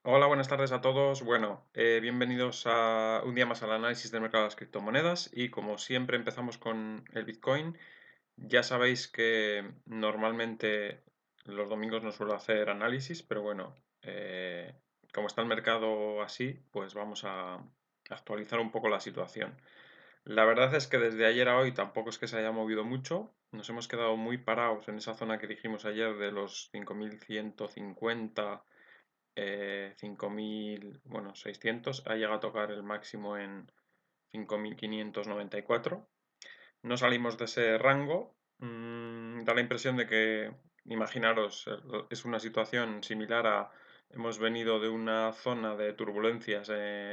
Hola, buenas tardes a todos. Bueno, bienvenidos a un día más al análisis del mercado de las criptomonedas y como siempre empezamos con el Bitcoin. Ya sabéis que normalmente los domingos no suelo hacer análisis, pero bueno, como está el mercado así, pues vamos a actualizar un poco la situación. La verdad es que desde ayer a hoy tampoco es que se haya movido mucho. Nos hemos quedado muy parados en esa zona que dijimos ayer de los 5.150, 5.000, bueno, 600, ha llegado a tocar el máximo en 5.594. No salimos de ese rango. Da la impresión de que, imaginaros, es una situación similar a, hemos venido de una zona de turbulencias,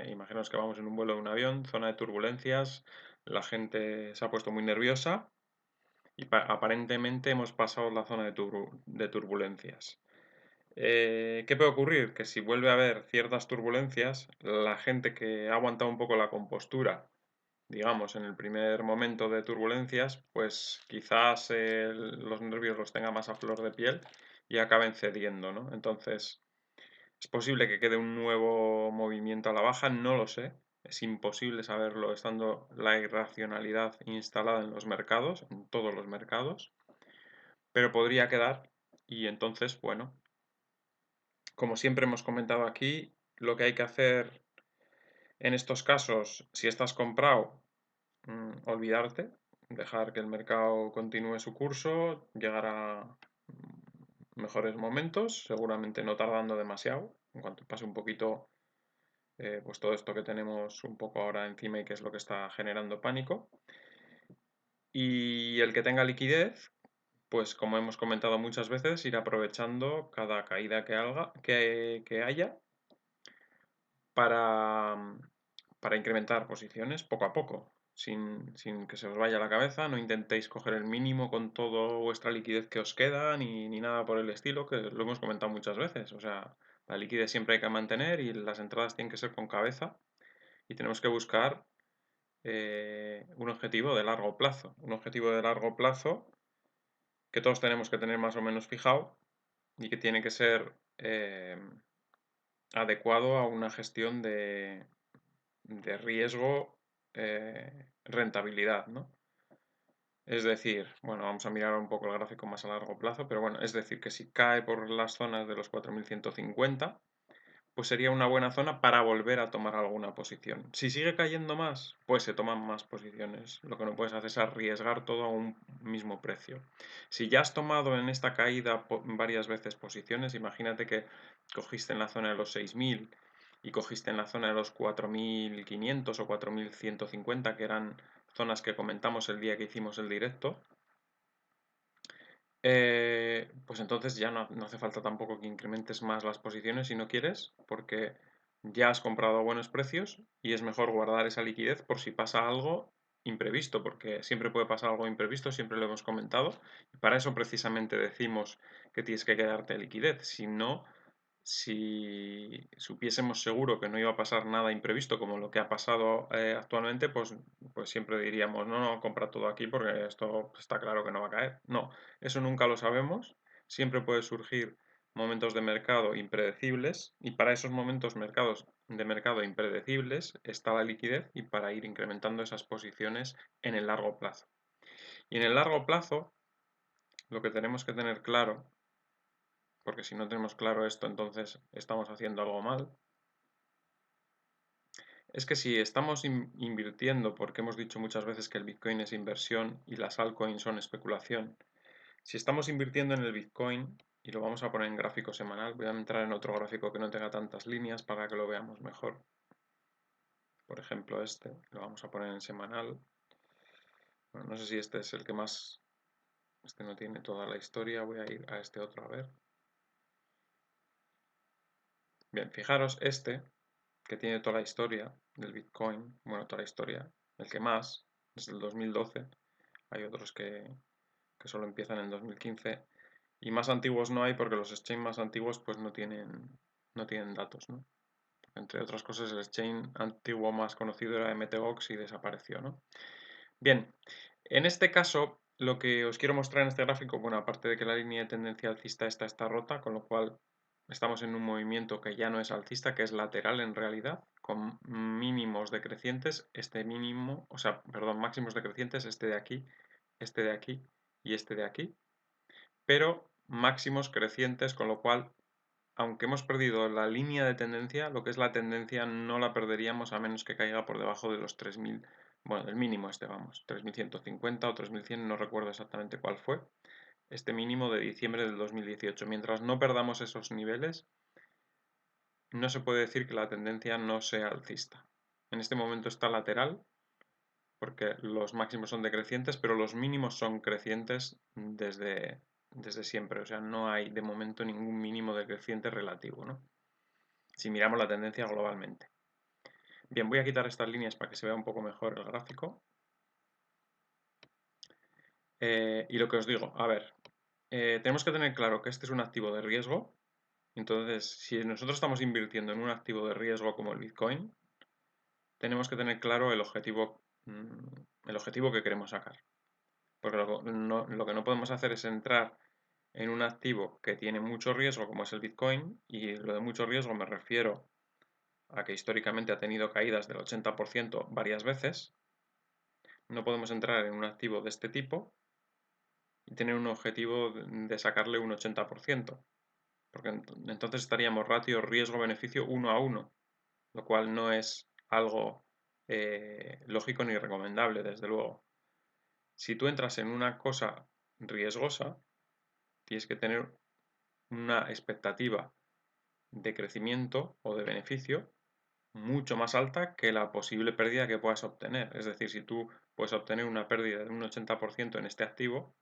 imaginaos que vamos en un vuelo de un avión, zona de turbulencias, la gente se ha puesto muy nerviosa y aparentemente hemos pasado la zona de turbulencias. ¿Qué puede ocurrir? Que si vuelve a haber ciertas turbulencias, la gente que ha aguantado un poco la compostura, digamos, en el primer momento de turbulencias, pues quizás los nervios los tenga más a flor de piel y acaben cediendo, ¿no? Entonces, es posible que quede un nuevo movimiento a la baja, no lo sé. Es imposible saberlo estando la irracionalidad instalada en los mercados, en todos los mercados, pero podría quedar y entonces, bueno, como siempre hemos comentado aquí, lo que hay que hacer en estos casos, si estás comprado, olvidarte, dejar que el mercado continúe su curso, llegar a mejores momentos, seguramente no tardando demasiado, en cuanto pase un poquito pues todo esto que tenemos un poco ahora encima y que es lo que está generando pánico. Y el que tenga liquidez, pues como hemos comentado muchas veces, ir aprovechando cada caída que haya para, para incrementar posiciones poco a poco, sin que se os vaya la cabeza. No intentéis coger el mínimo con toda vuestra liquidez que os queda, ni nada por el estilo, que lo hemos comentado muchas veces. O sea, la liquidez siempre hay que mantener y las entradas tienen que ser con cabeza y tenemos que buscar un objetivo de largo plazo. Un objetivo de largo plazo que todos tenemos que tener más o menos fijado y que tiene que ser adecuado a una gestión de riesgo, rentabilidad, ¿no? Es decir, bueno, vamos a mirar un poco el gráfico más a largo plazo, pero bueno, es decir, que si cae por las zonas de los 4.150, pues sería una buena zona para volver a tomar alguna posición. Si sigue cayendo más, pues se toman más posiciones. Lo que no puedes hacer es arriesgar todo a un mismo precio. Si ya has tomado en esta caída varias veces posiciones, imagínate que cogiste en la zona de los 6.000 y cogiste en la zona de los 4.500 o 4.150, que eran zonas que comentamos el día que hicimos el directo, pues entonces ya no hace falta tampoco que incrementes más las posiciones si no quieres, porque ya has comprado a buenos precios y es mejor guardar esa liquidez por si pasa algo imprevisto, porque siempre puede pasar algo imprevisto, siempre lo hemos comentado, y para eso precisamente decimos que tienes que quedarte liquidez. Si no, si supiésemos seguro que no iba a pasar nada imprevisto como lo que ha pasado actualmente, pues siempre diríamos, no, no, compra todo aquí porque esto está claro que no va a caer. No, eso nunca lo sabemos. Siempre puede surgir momentos de mercado impredecibles y para esos momentos de mercado impredecibles está la liquidez y para ir incrementando esas posiciones en el largo plazo. Y en el largo plazo, lo que tenemos que tener claro, porque si no tenemos claro esto, entonces estamos haciendo algo mal, es que si estamos invirtiendo, porque hemos dicho muchas veces que el Bitcoin es inversión y las altcoins son especulación, si estamos invirtiendo en el Bitcoin, y lo vamos a poner en gráfico semanal, voy a entrar en otro gráfico que no tenga tantas líneas para que lo veamos mejor. Por ejemplo, este, lo vamos a poner en semanal. Bueno, no sé si este es el que más, este no tiene toda la historia, voy a ir a este otro a ver. Bien, fijaros este, que tiene toda la historia del Bitcoin, bueno, toda la historia, el que más, desde el 2012, hay otros que solo empiezan en 2015, y más antiguos no hay porque los exchange más antiguos pues no tienen datos, ¿no? Entre otras cosas, el exchange antiguo más conocido era MTGOX y desapareció, ¿no? Bien, en este caso, lo que os quiero mostrar en este gráfico, bueno, aparte de que la línea de tendencia alcista esta está rota, con lo cual estamos en un movimiento que ya no es alcista, que es lateral en realidad, con mínimos decrecientes, este mínimo, o sea, perdón, máximos decrecientes, este de aquí y este de aquí, pero máximos crecientes, con lo cual, aunque hemos perdido la línea de tendencia, lo que es la tendencia no la perderíamos a menos que caiga por debajo de los 3000, bueno, el mínimo este, vamos, 3150 o 3100, no recuerdo exactamente cuál fue, este mínimo de diciembre del 2018. Mientras no perdamos esos niveles, no se puede decir que la tendencia no sea alcista. En este momento está lateral, porque los máximos son decrecientes, pero los mínimos son crecientes desde siempre. O sea, no hay de momento ningún mínimo decreciente relativo, ¿no? Si miramos la tendencia globalmente. Bien, voy a quitar estas líneas para que se vea un poco mejor el gráfico. Y lo que os digo, a ver, tenemos que tener claro que este es un activo de riesgo. Entonces, si nosotros estamos invirtiendo en un activo de riesgo como el Bitcoin, tenemos que tener claro el objetivo que queremos sacar. Porque lo que no podemos hacer es entrar en un activo que tiene mucho riesgo, como es el Bitcoin, y lo de mucho riesgo me refiero a que históricamente ha tenido caídas del 80% varias veces. No podemos entrar en un activo de este tipo y tener un objetivo de sacarle un 80%, porque entonces estaríamos ratio riesgo-beneficio 1 a 1, lo cual no es algo lógico ni recomendable, desde luego. Si tú entras en una cosa riesgosa, tienes que tener una expectativa de crecimiento o de beneficio mucho más alta que la posible pérdida que puedas obtener. Es decir, si tú puedes obtener una pérdida de un 80% en este activo,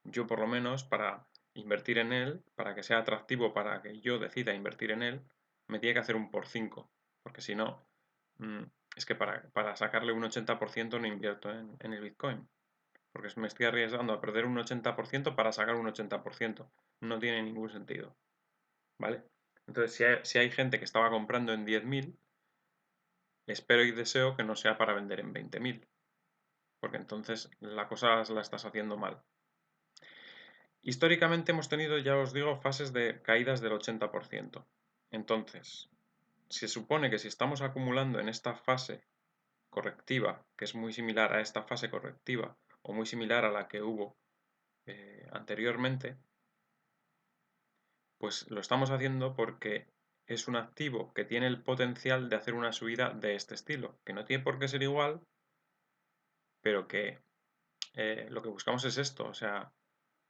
yo por lo menos para invertir en él, para que sea atractivo, para que yo decida invertir en él, me tiene que hacer un por 5, porque si no, mm, es que para sacarle un 80% no invierto en el Bitcoin, porque me estoy arriesgando a perder un 80% para sacar un 80%. No tiene ningún sentido, ¿vale? Entonces, si hay gente que estaba comprando en 10.000, espero y deseo que no sea para vender en 20.000, porque entonces la cosa la estás haciendo mal. Históricamente hemos tenido, ya os digo, fases de caídas del 80%. Entonces, se supone que si estamos acumulando en esta fase correctiva, que es muy similar a esta fase correctiva, o muy similar a la que hubo anteriormente, pues lo estamos haciendo porque es un activo que tiene el potencial de hacer una subida de este estilo, que no tiene por qué ser igual, pero que lo que buscamos es esto, o sea,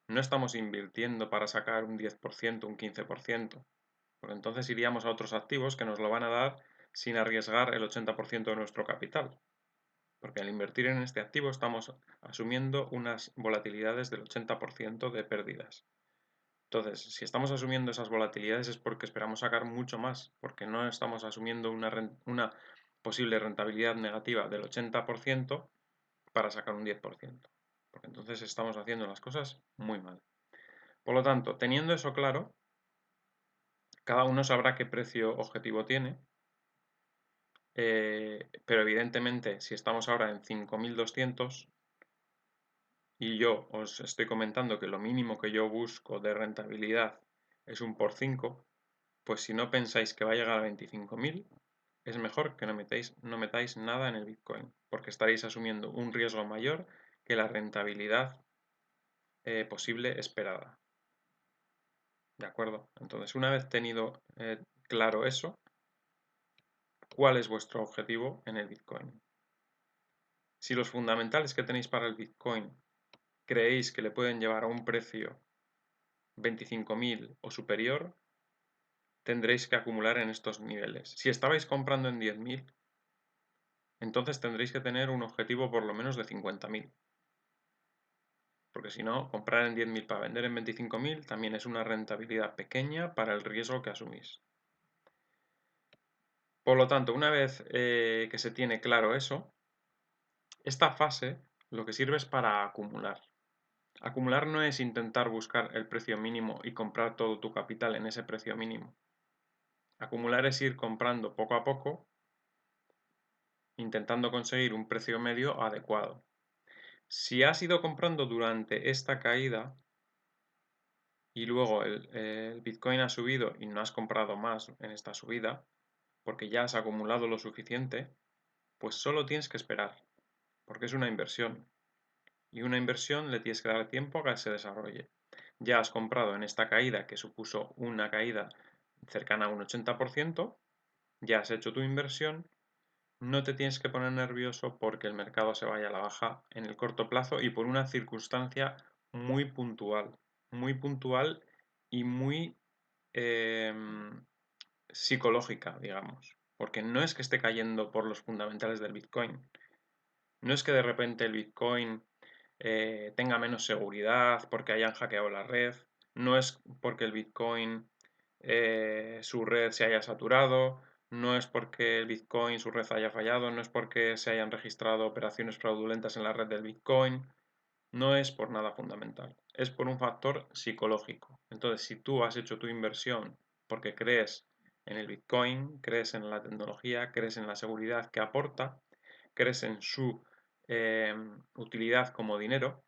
no estamos invirtiendo para sacar un 10%, un 15%, porque entonces iríamos a otros activos que nos lo van a dar sin arriesgar el 80% de nuestro capital. Porque al invertir en este activo estamos asumiendo unas volatilidades del 80% de pérdidas. Entonces, si estamos asumiendo esas volatilidades es porque esperamos sacar mucho más, porque no estamos asumiendo una posible rentabilidad negativa del 80% para sacar un 10%. Porque entonces estamos haciendo las cosas muy mal. Por lo tanto, teniendo eso claro, cada uno sabrá qué precio objetivo tiene, pero evidentemente si estamos ahora en 5.200 y yo os estoy comentando que lo mínimo que yo busco de rentabilidad es un por 5, pues si no pensáis que va a llegar a 25.000, es mejor que no metáis nada en el Bitcoin, porque estaréis asumiendo un riesgo mayor que la rentabilidad posible esperada. ¿De acuerdo? Entonces, una vez tenido claro eso, ¿cuál es vuestro objetivo en el Bitcoin? Si los fundamentales que tenéis para el Bitcoin creéis que le pueden llevar a un precio 25.000 o superior, tendréis que acumular en estos niveles. Si estabais comprando en 10.000, entonces tendréis que tener un objetivo por lo menos de 50.000. Porque si no, comprar en 10.000 para vender en 25.000 también es una rentabilidad pequeña para el riesgo que asumís. Por lo tanto, una vez que se tiene claro eso, esta fase lo que sirve es para acumular. Acumular no es intentar buscar el precio mínimo y comprar todo tu capital en ese precio mínimo. Acumular es ir comprando poco a poco, intentando conseguir un precio medio adecuado. Si has ido comprando durante esta caída, y luego el Bitcoin ha subido y no has comprado más en esta subida, porque ya has acumulado lo suficiente, pues solo tienes que esperar, porque es una inversión. Y una inversión le tienes que dar tiempo a que se desarrolle. Ya has comprado en esta caída, que supuso una caída cercana a un 80%, ya has hecho tu inversión, no te tienes que poner nervioso porque el mercado se vaya a la baja en el corto plazo y por una circunstancia muy puntual y muy psicológica, digamos. Porque no es que esté cayendo por los fundamentales del Bitcoin. No es que de repente el Bitcoin tenga menos seguridad porque hayan hackeado la red. No es porque el Bitcoin su red se haya saturado. No es porque el Bitcoin su red haya fallado. No es porque se hayan registrado operaciones fraudulentas en la red del Bitcoin. No es por nada fundamental. Es por un factor psicológico. Entonces, si tú has hecho tu inversión porque crees en el Bitcoin, crees en la tecnología, crees en la seguridad que aporta, crees en su utilidad como dinero,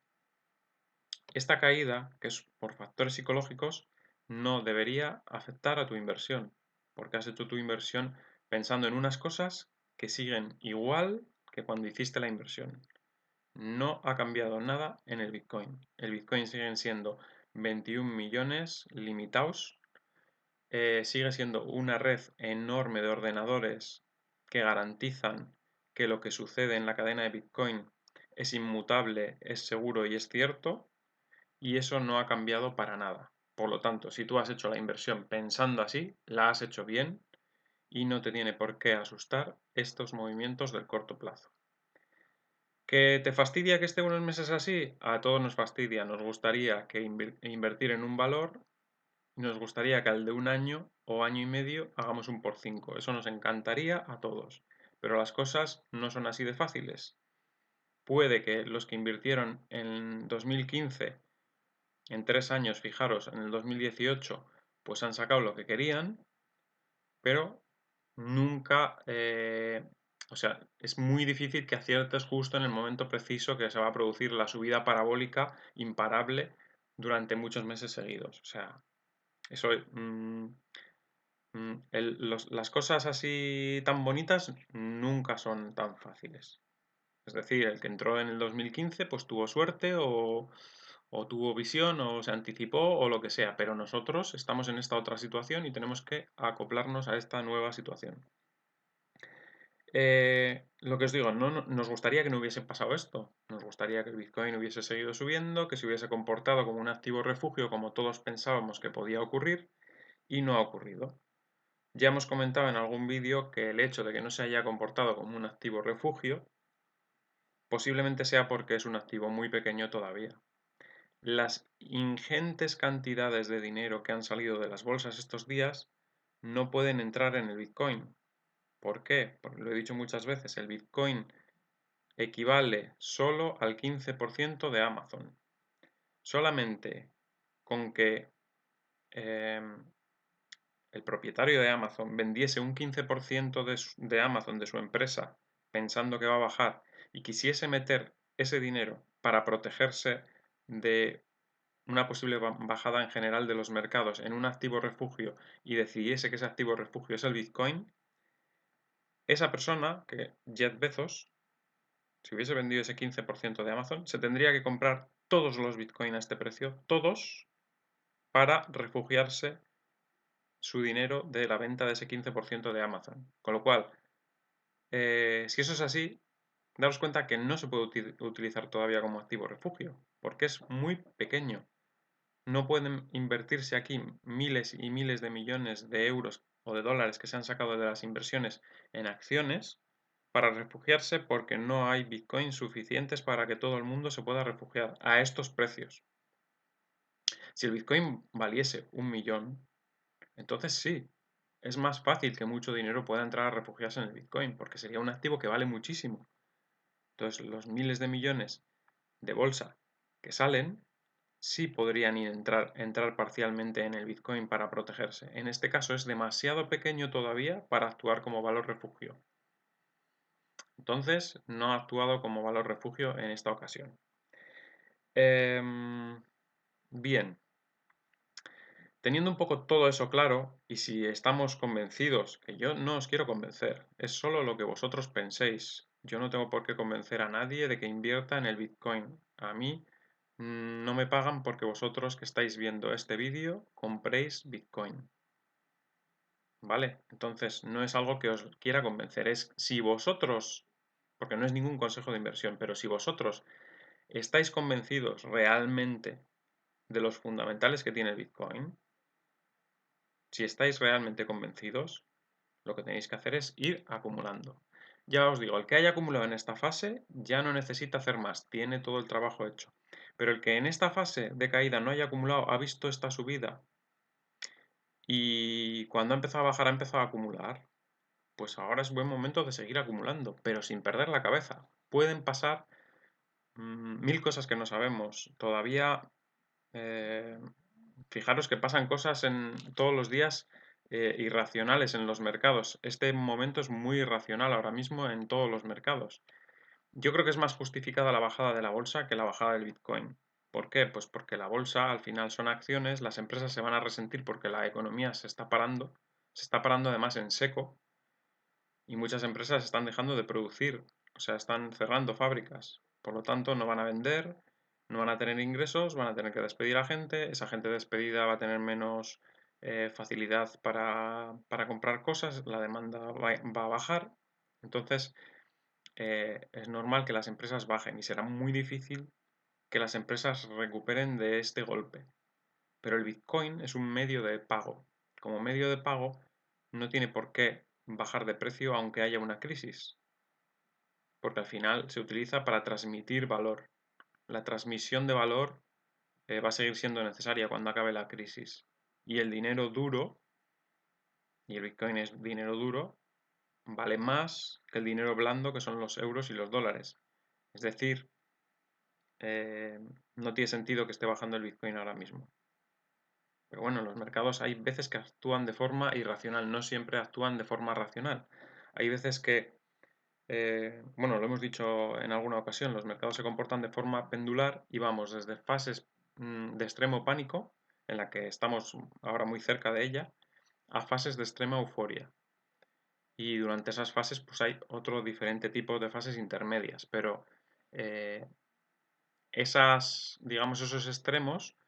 esta caída, que es por factores psicológicos, no debería afectar a tu inversión, porque has hecho tu inversión pensando en unas cosas que siguen igual que cuando hiciste la inversión. No ha cambiado nada en el Bitcoin. El Bitcoin siguen siendo 21 millones limitados, sigue siendo una red enorme de ordenadores que garantizan que lo que sucede en la cadena de Bitcoin es inmutable, es seguro y es cierto, y eso no ha cambiado para nada. Por lo tanto, si tú has hecho la inversión pensando así, la has hecho bien y no te tiene por qué asustar estos movimientos del corto plazo. ¿Que te fastidia que esté unos meses así? A todos nos fastidia. Nos gustaría que invertir en un valor y nos gustaría que al de un año o año y medio hagamos un por 5. Eso nos encantaría a todos. Pero las cosas no son así de fáciles. Puede que los que invirtieron en 2015, en 3 años, fijaros, en el 2018, pues han sacado lo que querían, pero nunca, o sea, es muy difícil que aciertes justo en el momento preciso que se va a producir la subida parabólica imparable durante muchos meses seguidos. O sea, eso, las cosas así tan bonitas nunca son tan fáciles. Es decir, el que entró en el 2015 pues tuvo suerte o tuvo visión o se anticipó o lo que sea, pero nosotros estamos en esta otra situación y tenemos que acoplarnos a esta nueva situación. Lo que os digo, nos gustaría que no hubiese pasado esto. Nos gustaría que el Bitcoin hubiese seguido subiendo, que se hubiese comportado como un activo refugio como todos pensábamos que podía ocurrir y no ha ocurrido. Ya hemos comentado en algún vídeo que el hecho de que no se haya comportado como un activo refugio posiblemente sea porque es un activo muy pequeño todavía. Las ingentes cantidades de dinero que han salido de las bolsas estos días no pueden entrar en el Bitcoin. ¿Por qué? Porque lo he dicho muchas veces, el Bitcoin equivale solo al 15% de Amazon. Solamente con que el propietario de Amazon vendiese un 15% de Amazon, de su empresa, pensando que va a bajar, y quisiese meter ese dinero para protegerse de una posible bajada en general de los mercados en un activo refugio y decidiese que ese activo refugio es el Bitcoin, esa persona, que Jeff Bezos, si hubiese vendido ese 15% de Amazon, se tendría que comprar todos los Bitcoin a este precio, todos, para refugiarse su dinero de la venta de ese 15% de Amazon. Con lo cual, si eso es así, daros cuenta que no se puede utilizar todavía como activo refugio, porque es muy pequeño. No pueden invertirse aquí miles y miles de millones de euros o de dólares que se han sacado de las inversiones en acciones para refugiarse porque no hay Bitcoin suficientes para que todo el mundo se pueda refugiar a estos precios. Si el Bitcoin valiese 1 millón, entonces sí, es más fácil que mucho dinero pueda entrar a refugiarse en el Bitcoin, porque sería un activo que vale muchísimo. Entonces, los miles de millones de bolsa que salen, sí podrían entrar parcialmente en el Bitcoin para protegerse. En este caso es demasiado pequeño todavía para actuar como valor refugio. Entonces, no ha actuado como valor refugio en esta ocasión. Bien, Teniendo un poco todo eso claro, y si estamos convencidos, que yo no os quiero convencer, es solo lo que vosotros penséis. Yo no tengo por qué convencer a nadie de que invierta en el Bitcoin. A mí no me pagan porque vosotros que estáis viendo este vídeo compréis Bitcoin. ¿Vale? Entonces no es algo que os quiera convencer, es si vosotros, porque no es ningún consejo de inversión, pero si vosotros estáis convencidos realmente de los fundamentales que tiene el Bitcoin, si estáis realmente convencidos, lo que tenéis que hacer es ir acumulando. Ya os digo, el que haya acumulado en esta fase ya no necesita hacer más, tiene todo el trabajo hecho. Pero el que en esta fase de caída no haya acumulado, ha visto esta subida y cuando ha empezado a bajar ha empezado a acumular, pues ahora es buen momento de seguir acumulando, pero sin perder la cabeza. Pueden pasar mil cosas que no sabemos. Todavía, eh, fijaros que pasan cosas en todos los días irracionales en los mercados. Este momento es muy irracional ahora mismo en todos los mercados. Yo creo que es más justificada la bajada de la bolsa que la bajada del Bitcoin. ¿Por qué? Pues porque la bolsa al final son acciones, las empresas se van a resentir porque la economía se está parando además en seco y muchas empresas están dejando de producir, o sea, están cerrando fábricas. Por lo tanto, no van a vender, no van a tener ingresos, van a tener que despedir a gente, esa gente despedida va a tener menos facilidad para comprar cosas, la demanda va a bajar. Entonces, es normal que las empresas bajen y será muy difícil que las empresas recuperen de este golpe. Pero el Bitcoin es un medio de pago. Como medio de pago no tiene por qué bajar de precio aunque haya una crisis, porque al final se utiliza para transmitir valor. La transmisión de valor va a seguir siendo necesaria cuando acabe la crisis. Y el dinero duro, y el Bitcoin es dinero duro, vale más que el dinero blando que son los euros y los dólares. Es decir, no tiene sentido que esté bajando el Bitcoin ahora mismo. Pero bueno, en los mercados hay veces que actúan de forma irracional, no siempre actúan de forma racional. Hay veces que, bueno, lo hemos dicho en alguna ocasión, los mercados se comportan de forma pendular y vamos desde fases de extremo pánico, en la que estamos ahora muy cerca de ella, a fases de extrema euforia. Y durante esas fases pues hay otro diferente tipo de fases intermedias, pero eh, digamos, esos extremos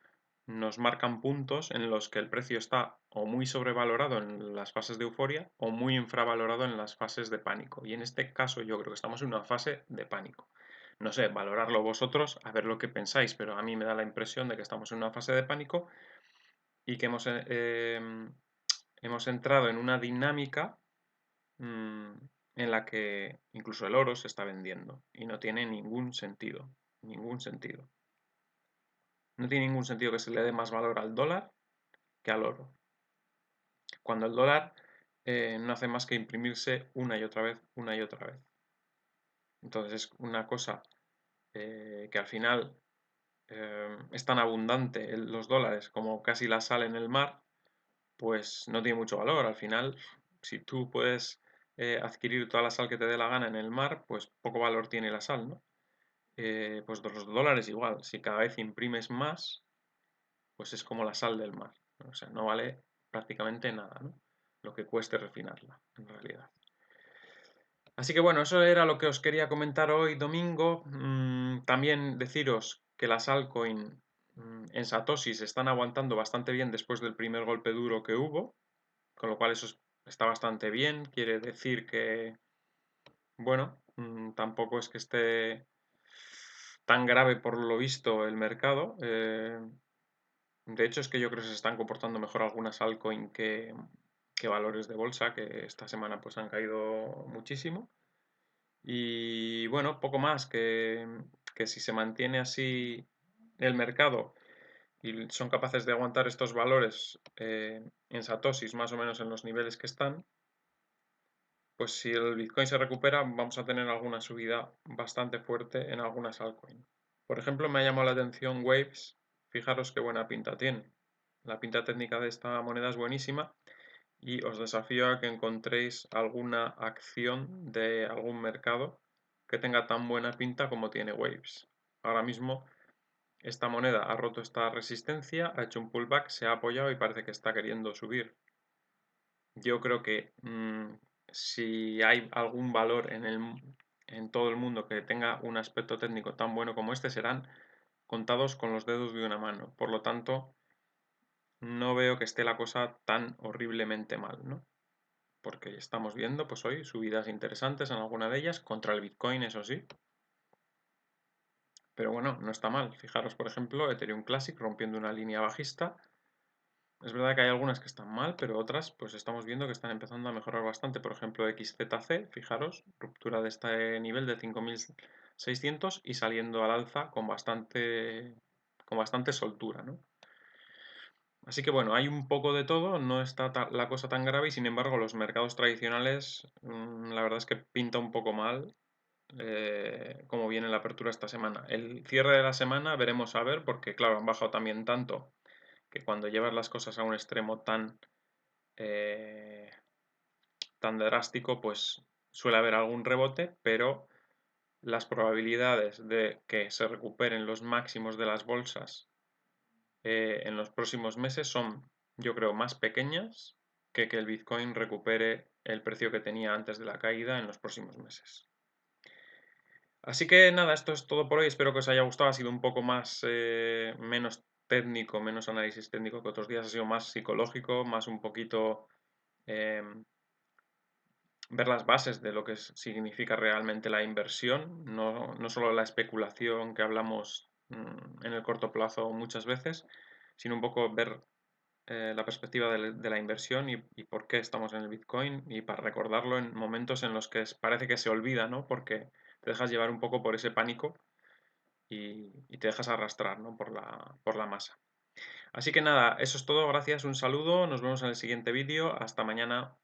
nos marcan puntos en los que el precio está o muy sobrevalorado en las fases de euforia o muy infravalorado en las fases de pánico. Y en este caso yo creo que estamos en una fase de pánico. No sé, valorarlo vosotros, a ver lo que pensáis, pero a mí me da la impresión de que estamos en una fase de pánico y que hemos entrado en una dinámica en la que incluso el oro se está vendiendo y no tiene ningún sentido, ningún sentido. No tiene ningún sentido que se le dé más valor al dólar que al oro. Cuando el dólar no hace más que imprimirse una y otra vez, una y otra vez. Entonces es una cosa que al final es tan abundante los dólares como casi la sal en el mar, pues no tiene mucho valor. Al final, si tú puedes adquirir toda la sal que te dé la gana en el mar, pues poco valor tiene la sal, ¿no? Pues los dólares igual, si cada vez imprimes más, pues es como la sal del mar, ¿no? O sea, no vale prácticamente nada, ¿no? Lo que cueste refinarla, en realidad. Así que bueno, eso era lo que os quería comentar hoy domingo. También deciros que las altcoin en Satoshi se están aguantando bastante bien después del primer golpe duro que hubo, con lo cual eso está bastante bien. Quiere decir que, bueno, tampoco es que esté tan grave por lo visto el mercado. De hecho, es que yo creo que se están comportando mejor algunas altcoin que valores de bolsa, que esta semana pues han caído muchísimo. Y bueno, poco más que si se mantiene así el mercado y son capaces de aguantar estos valores en satoshis más o menos en los niveles que están, pues si el Bitcoin se recupera vamos a tener alguna subida bastante fuerte en algunas altcoins. Por ejemplo, me ha llamado la atención Waves, fijaros qué buena pinta tiene. La pinta técnica de esta moneda es buenísima y os desafío a que encontréis alguna acción de algún mercado que tenga tan buena pinta como tiene Waves. Ahora mismo esta moneda ha roto esta resistencia, ha hecho un pullback, se ha apoyado y parece que está queriendo subir. Yo creo que si hay algún valor en todo el mundo que tenga un aspecto técnico tan bueno como este, serán contados con los dedos de una mano. Por lo tanto, no veo que esté la cosa tan horriblemente mal, ¿no? Porque estamos viendo, pues hoy, subidas interesantes en alguna de ellas, contra el Bitcoin, eso sí. Pero bueno, no está mal. Fijaros, por ejemplo, Ethereum Classic rompiendo una línea bajista. Es verdad que hay algunas que están mal, pero otras pues estamos viendo que están empezando a mejorar bastante. Por ejemplo, XZC, fijaros, ruptura de este nivel de 5.600 y saliendo al alza con bastante soltura, ¿no? Así que bueno, hay un poco de todo, no está la cosa tan grave y sin embargo los mercados tradicionales, la verdad es que pinta un poco mal cómo viene la apertura esta semana. El cierre de la semana veremos a ver, porque claro, han bajado también tanto que cuando llevas las cosas a un extremo eh, tan drástico, pues suele haber algún rebote, pero las probabilidades de que se recuperen los máximos de las bolsas en los próximos meses son, yo creo, más pequeñas que el Bitcoin recupere el precio que tenía antes de la caída en los próximos meses. Así que nada, esto es todo por hoy. Espero que os haya gustado. Ha sido un poco más, menos técnico, menos análisis técnico que otros días. Ha sido más psicológico, más un poquito em, ver las bases de lo que significa realmente la inversión, no solo la especulación que hablamos en el corto plazo muchas veces, sino un poco ver la perspectiva de la inversión y por qué estamos en el Bitcoin y para recordarlo en momentos en los que parece que se olvida, ¿no? Porque te dejas llevar un poco por ese pánico y te dejas arrastrar, ¿no? por la masa. Así que nada, eso es todo, gracias, un saludo, nos vemos en el siguiente vídeo, hasta mañana.